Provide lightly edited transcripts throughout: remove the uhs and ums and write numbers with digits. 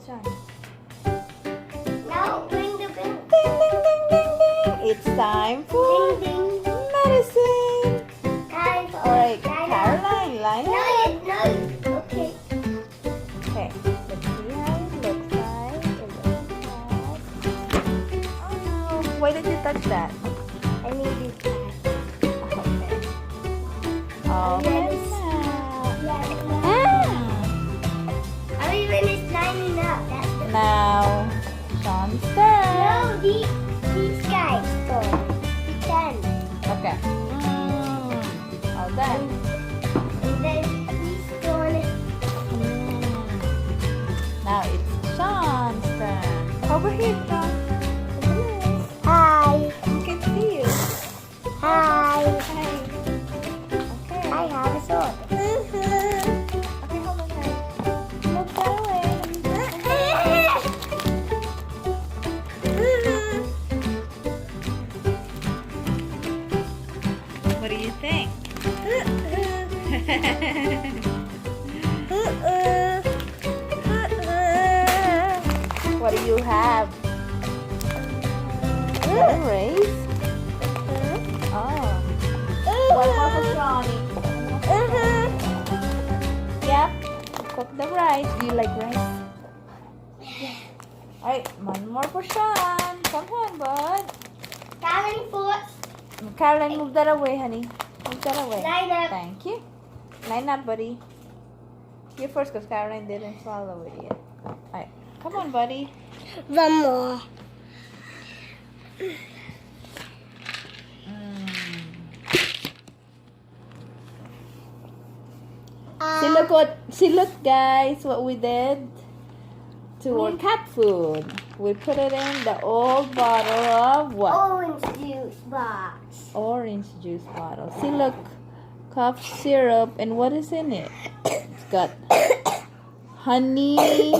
Shine. Now ring the bell. Ding, ding, ding, ding, ding. It's time for Ding, ding. medicine. Time for Alright, Caroline, line No, up. no. Okay. Okay, let's see how it looks like. It looks like... Oh no, why did you touch that? I need this back. Okay. Open Yes. now. Yeah. Ah. I even it's lining up. That's the Now, Sean's turn. No, these guys go. Then. Okay. All done. And then he's going. Now it's Sean's turn. Over here, Sean. Hi. I can see you. Hi. Hey. Okay. I have a sword. Okay, hold on, guys. Look that way. What do you think? What do you have? Race? Oh. One more for Johnny. Yep. Cook the rice. Do you like rice? Alright, one more for Sean. Come on, bud. Karen foot. Caroline, move that away, honey. Move that away. Line up. Thank you. Line up, buddy. You first, because Caroline didn't follow it yet. Alright, come on, buddy. One more. See, look, guys, what we did to our cat food. We put it in the old bottle of what? Orange juice box. Orange juice bottle. See, look, cough syrup, and what is in it? It's got honey,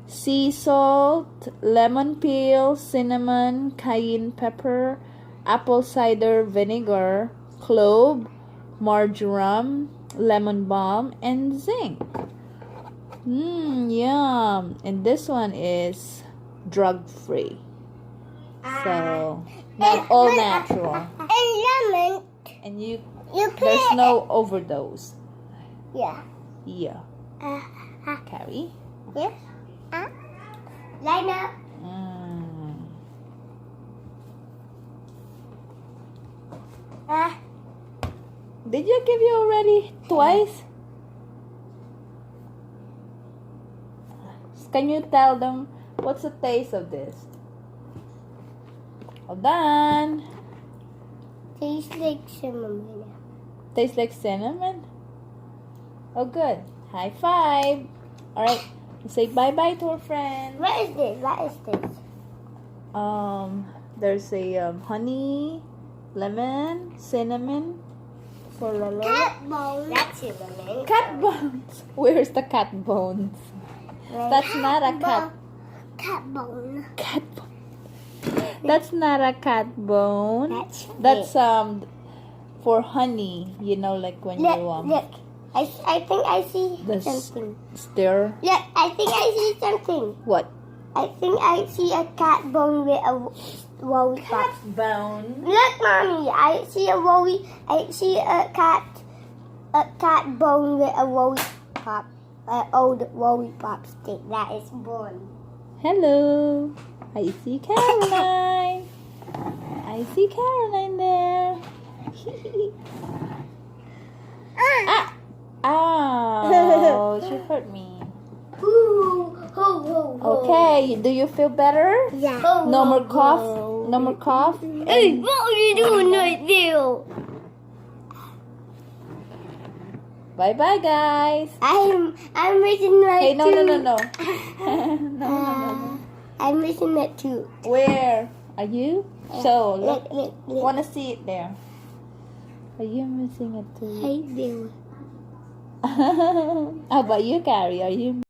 sea salt, lemon peel, cinnamon, cayenne pepper, apple cider vinegar, clove, marjoram, lemon balm, and zinc. Yum. And this one is drug-free. So, not all natural. And lemon. And You put there's it. no overdose. Yeah. Yeah. Carrie? Yes. Line up. Did you give you already twice? Can you tell them what's the taste of this? All done. Tastes like cinnamon. Tastes like cinnamon? Oh, good. High five. All right. Say bye-bye to our friends. What is this? What is this? There's a honey, lemon, cinnamon for Lolo. Cat bones. That's cinnamon. Cat bones. Where's the cat bones? That's not a cat. Cat bone. Cat bone. That's not a cat bone. That's For honey. You know, like when Look, you look. I think I see the something. stir. Look, I think I see something. What? I think I see a cat bone with a lollipop. Bone. Look, mommy, I see a cat bone with a lollipop, old lollipop stick. That is bone. Hello. I see Caroline. I see Caroline there. Ah! Oh, she hurt me. Okay, do you feel better? Yeah. No more cough? No more cough? Hey, what are you doing right there? Bye-bye, guys. I'm missing that Hey, no, too. no, no, no. No. I'm missing that too. Where? Are you? So, look. Look. Want to see it there. Are you missing it too? Hey, there. How about you, Carrie? Are you